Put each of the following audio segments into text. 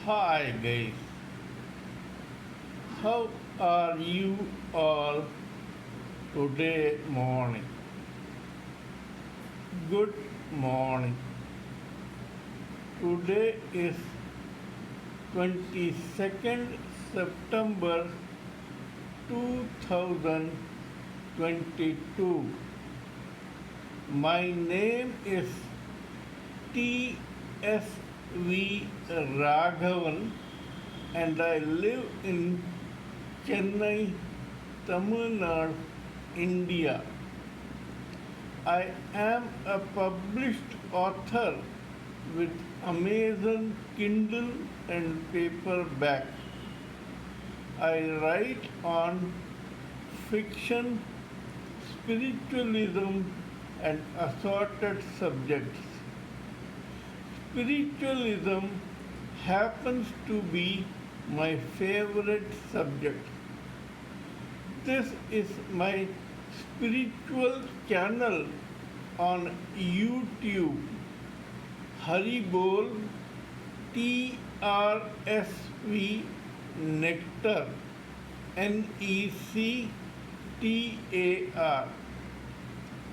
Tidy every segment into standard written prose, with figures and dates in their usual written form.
Hi guys, how are you all today morning? Good morning. Today is 22nd September 2022. My name is trsv Raghavan and I live in Chennai, Tamil Nadu, India. I am a published author with Amazon Kindle and paperback. I write on fiction, spiritualism, and assorted subjects. Spiritualism happens to be my favorite subject. This is my spiritual channel on YouTube. Haribol trsv nectar nectar.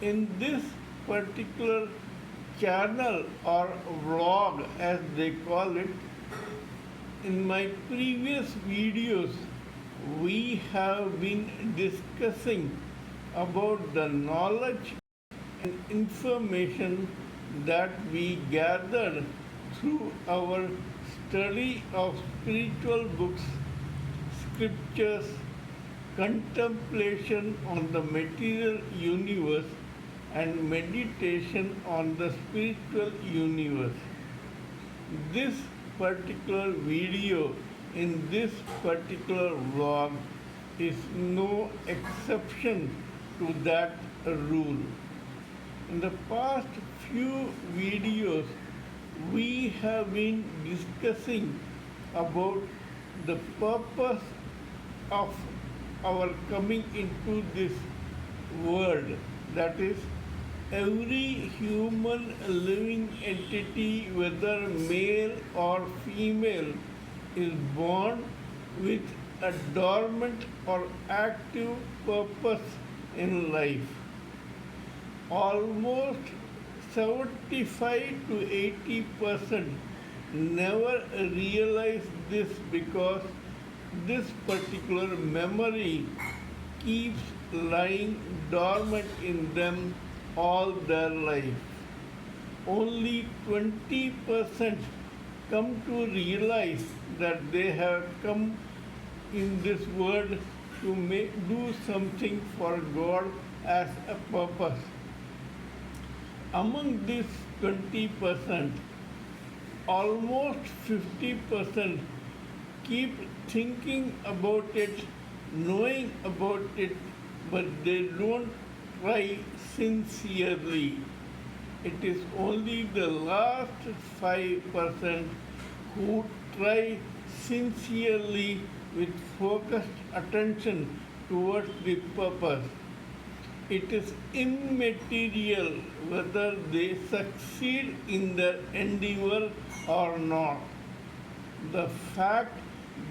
In this particular channel or vlog as they call it, in my previous videos we have been discussing about the knowledge and information that we gathered through our study of spiritual books, scriptures, contemplation on the material universe, and meditation on the spiritual universe. This particular video in this particular vlog is no exception to that rule. In the past few videos, we have been discussing about the purpose of our coming into this world, that is, every human living entity, whether male or female, is born with a dormant or active purpose in life. Almost 75 to 80% never realize this because this particular memory keeps lying dormant in them all their life. Only 20% come to realize that they have come in this world to do something for God as a purpose. Among this 20%, almost 50% keep thinking about it, knowing about it, but they don't try sincerely. It is only the last 5% who try sincerely with focused attention towards the purpose. It is immaterial whether they succeed in their endeavor or not. The fact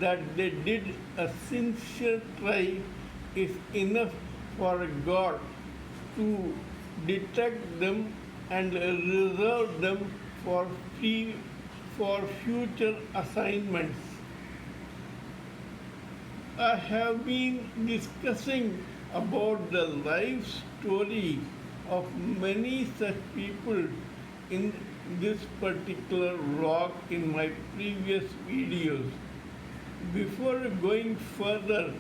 that they did a sincere try is enough for God to detect them and reserve them for future assignments. I have been discussing about the life story of many such people in this particular vlog in my previous videos. Before going further,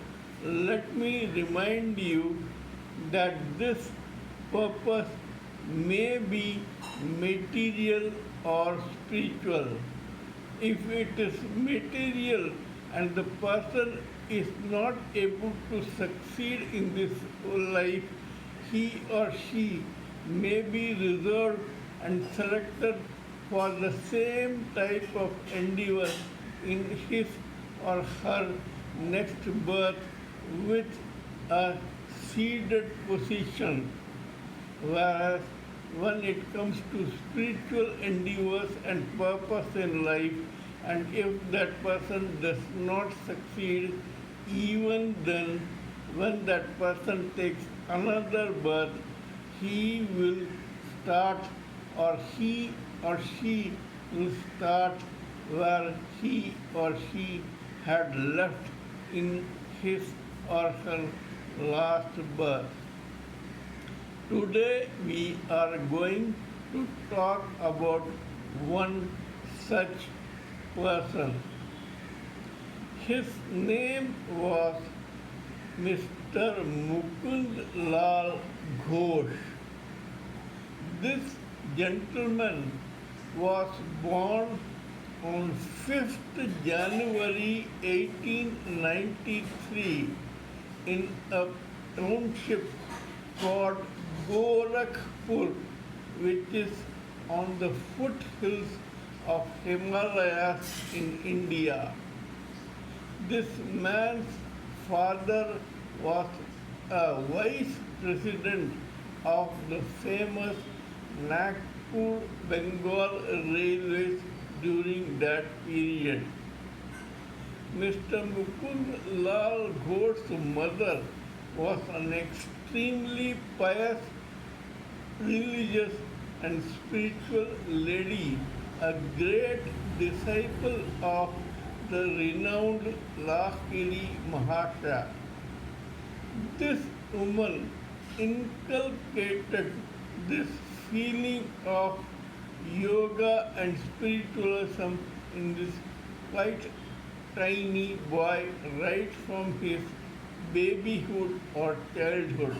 let me remind you that this purpose may be material or spiritual. If it is material and the person is not able to succeed in this life, he or she may be reserved and selected for the same type of endeavor in his or her next birth with a seeded position. Whereas when it comes to spiritual endeavors and purpose in life, and if that person does not succeed, even then, when that person takes another birth, he will start, or he or she will start where he or she had left in his or her last birth. Today we are going to talk about one such person. His name was Mr. Mukund Lal Ghosh. This gentleman was born on 5th January 1893 in a township called Gorakhpur, which is on the foothills of Himalayas in India. This man's father was a vice president of the famous Nagpur Bengal Railways during that period. Mr. Mukund Lal Ghosh's mother was an extremely pious, religious and spiritual lady, a great disciple of the renowned Lahiri Mahasaya. This woman inculcated this feeling of yoga and spiritualism in this quite tiny boy right from his babyhood or childhood.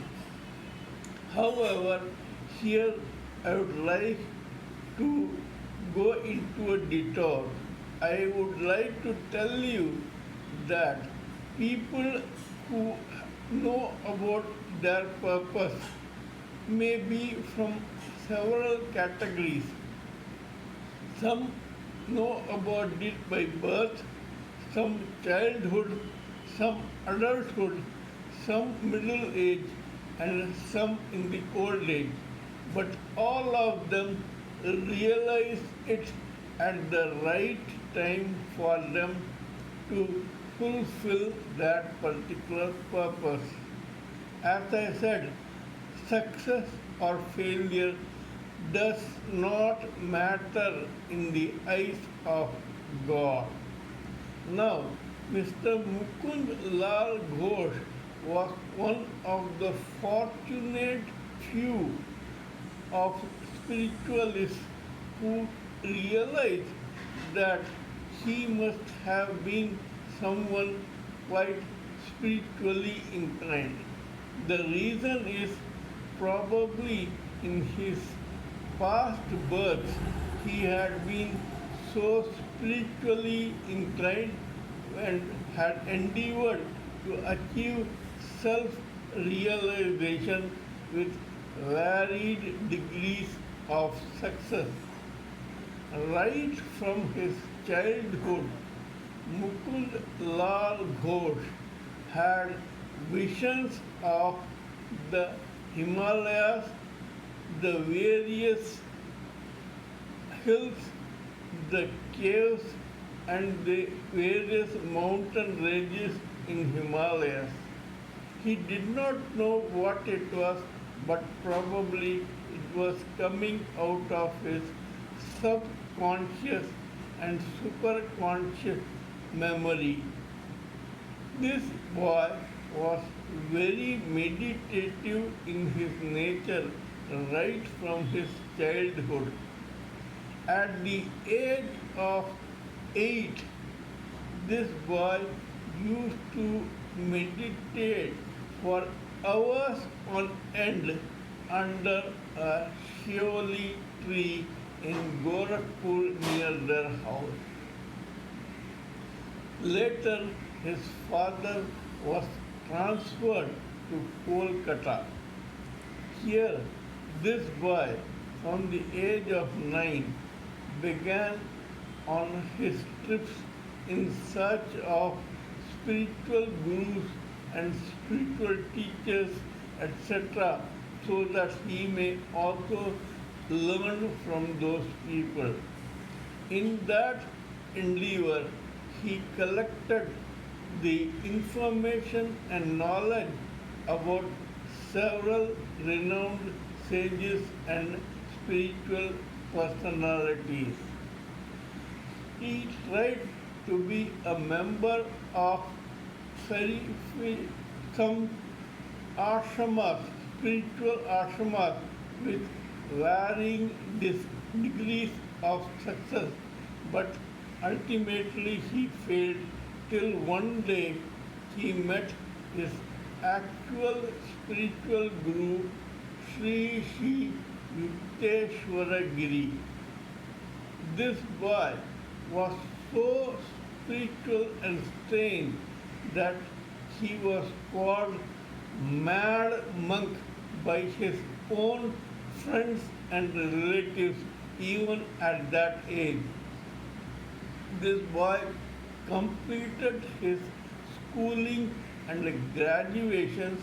However, here I would like to go into a detour. I would like to tell you that people who know about their purpose may be from several categories. Some know about it by birth, some childhood, some adulthood, some middle age, and some in the old age. But all of them realize it at the right time for them to fulfill that particular purpose. As I said, success or failure does not matter in the eyes of God. Now, Mr. Mukund Lal Ghosh was one of the fortunate few of spiritualists who realized that he must have been someone quite spiritually inclined. The reason is probably in his past births he had been so spiritually inclined and had endeavored to achieve self-realization with varied degrees of success. Right from his childhood, Mukund Lal Ghosh had visions of the Himalayas, the various hills, the caves, and the various mountain ranges in Himalayas. He did not know what it was, but probably it was coming out of his subconscious and superconscious memory. This boy was very meditative in his nature right from his childhood. At the age of 8, this boy used to meditate for hours on end under a shioli tree in Gorakhpur near their house. Later, his father was transferred to Kolkata. Here, this boy, from the age of 9, began on his trips in search of spiritual gurus and spiritual teachers, etc., so that he may also learned from those people. In that endeavor, he collected the information and knowledge about several renowned sages and spiritual personalities. He tried to be a member of very some ashramas, spiritual ashramas with varying degrees of success, but ultimately he failed till one day he met his actual spiritual guru Sri Yukteswaragiri. This boy was so spiritual and sane that he was called mad monk by his own friends and relatives even at that age. This boy completed his schooling and graduations,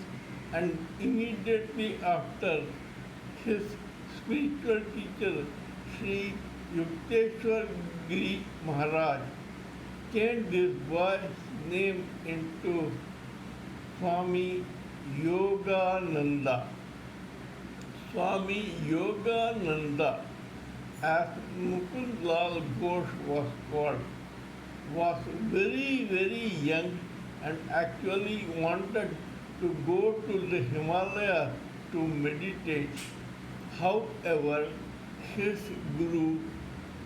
and immediately after his spiritual teacher Sri Yukteswar Giri Maharaj changed this boy's name into Swami Yogananda. Swami Yogananda, as Mukund Lal Ghosh was called, was very young and actually wanted to go to the Himalayas to meditate. However, his guru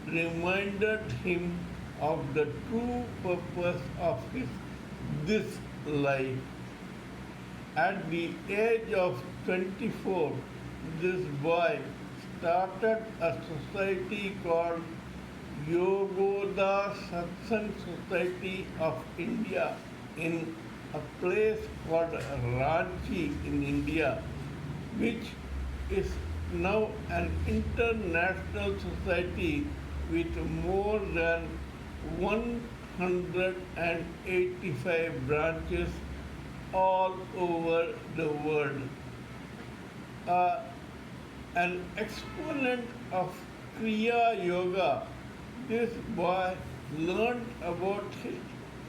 reminded him of the true purpose of this life. At the age of 24, this boy started a society called Yogoda Satsang Society of India in a place called Ranchi in India, which is now an international society with more than 185 branches all over the world. Uh, an exponent of Kriya Yoga, this boy learned about it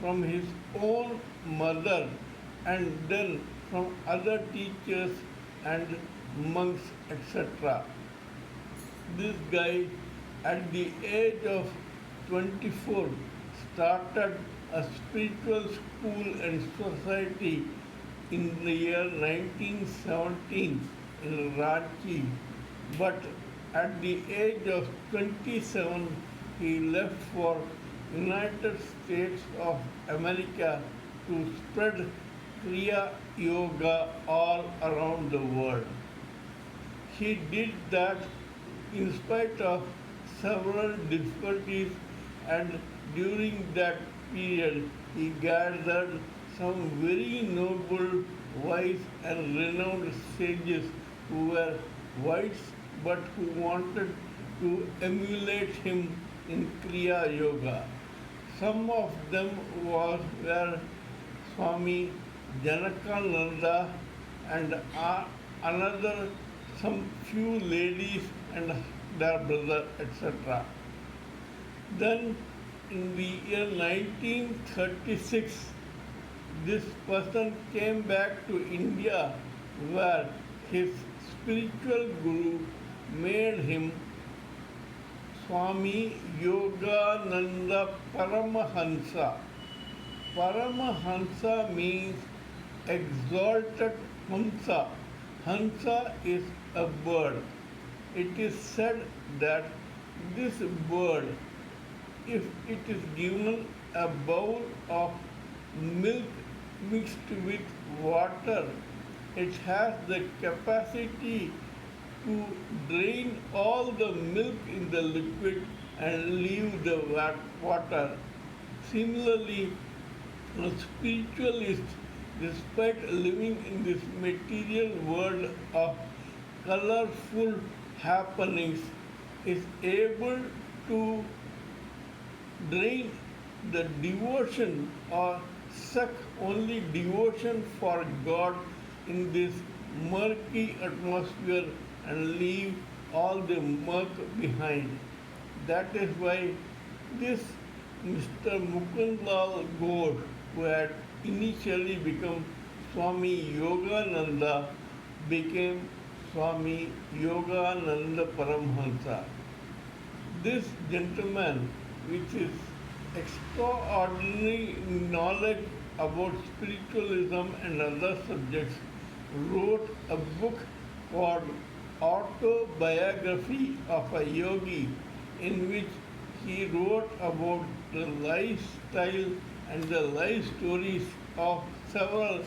from his own mother and then from other teachers and monks, etc. This guy, at the age of 24, started a spiritual school and society in the year 1917 in Ranchi, but at the age of 27, he left for United States of America to spread Kriya Yoga all around the world. He did that in spite of several difficulties, and during that period he gathered some very noble, wise and renowned sages who were whites but who wanted to emulate him in Kriya Yoga. Some of them were Swami Janakananda and another some few ladies and their brother, etc. Then in the year 1936, this person came back to India where his spiritual guru made him Swami Yogananda Paramahansa. Paramahansa means exalted Hamsa. Hansa is a bird. It is said that this bird, if it is given a bowl of milk mixed with water, it has the capacity to drain all the milk in the liquid and leave the water. Similarly, a spiritualist, despite living in this material world of colorful happenings, is able to drain the devotion or suck only devotion for God in this murky atmosphere and leave all the murk behind. That is why this Mr. Mukundlal Ghosh, who had initially become Swami Yogananda, became Swami Yogananda Paramhansa. This gentleman, with his extraordinary knowledge about spiritualism and other subjects, wrote a book called Autobiography of a Yogi, in which he wrote about the lifestyle and the life stories of several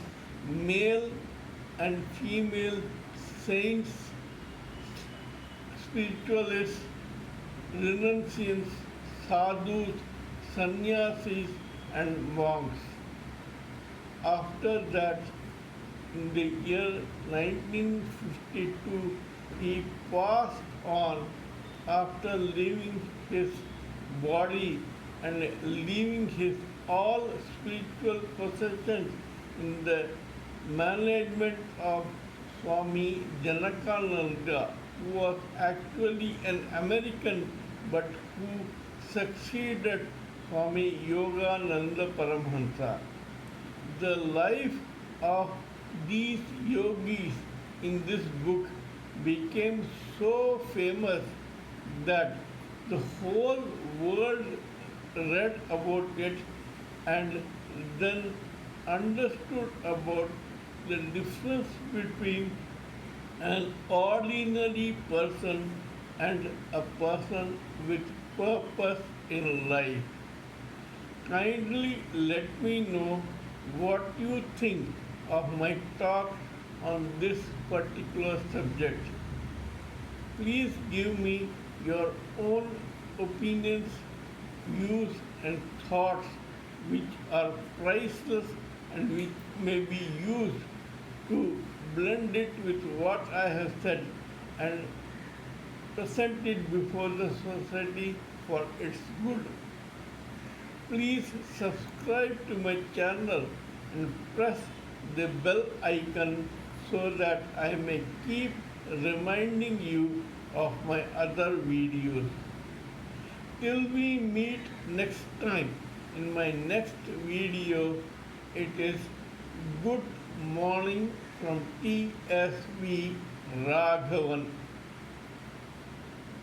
male and female saints, spiritualists, renunciants, sadhus, sannyasis, and monks. After that, in the year 1952, he passed on after leaving his body and leaving his all spiritual possessions in the management of Swami Janakananda, who was actually an American but who succeeded Swami Yogananda Paramhansa. The life of these yogis in this book became so famous that the whole world read about it and then understood about the difference between an ordinary person and a person with purpose in life. Kindly let me know what you think of my talk on this particular subject. Please give me your own opinions, views, and thoughts which are priceless and which may be used to blend it with what I have said and present it before the society for its good. Please subscribe to my channel and press the bell icon so that I may keep reminding you of my other videos. Till we meet next time in my next video, it is good morning from TSV Raghavan.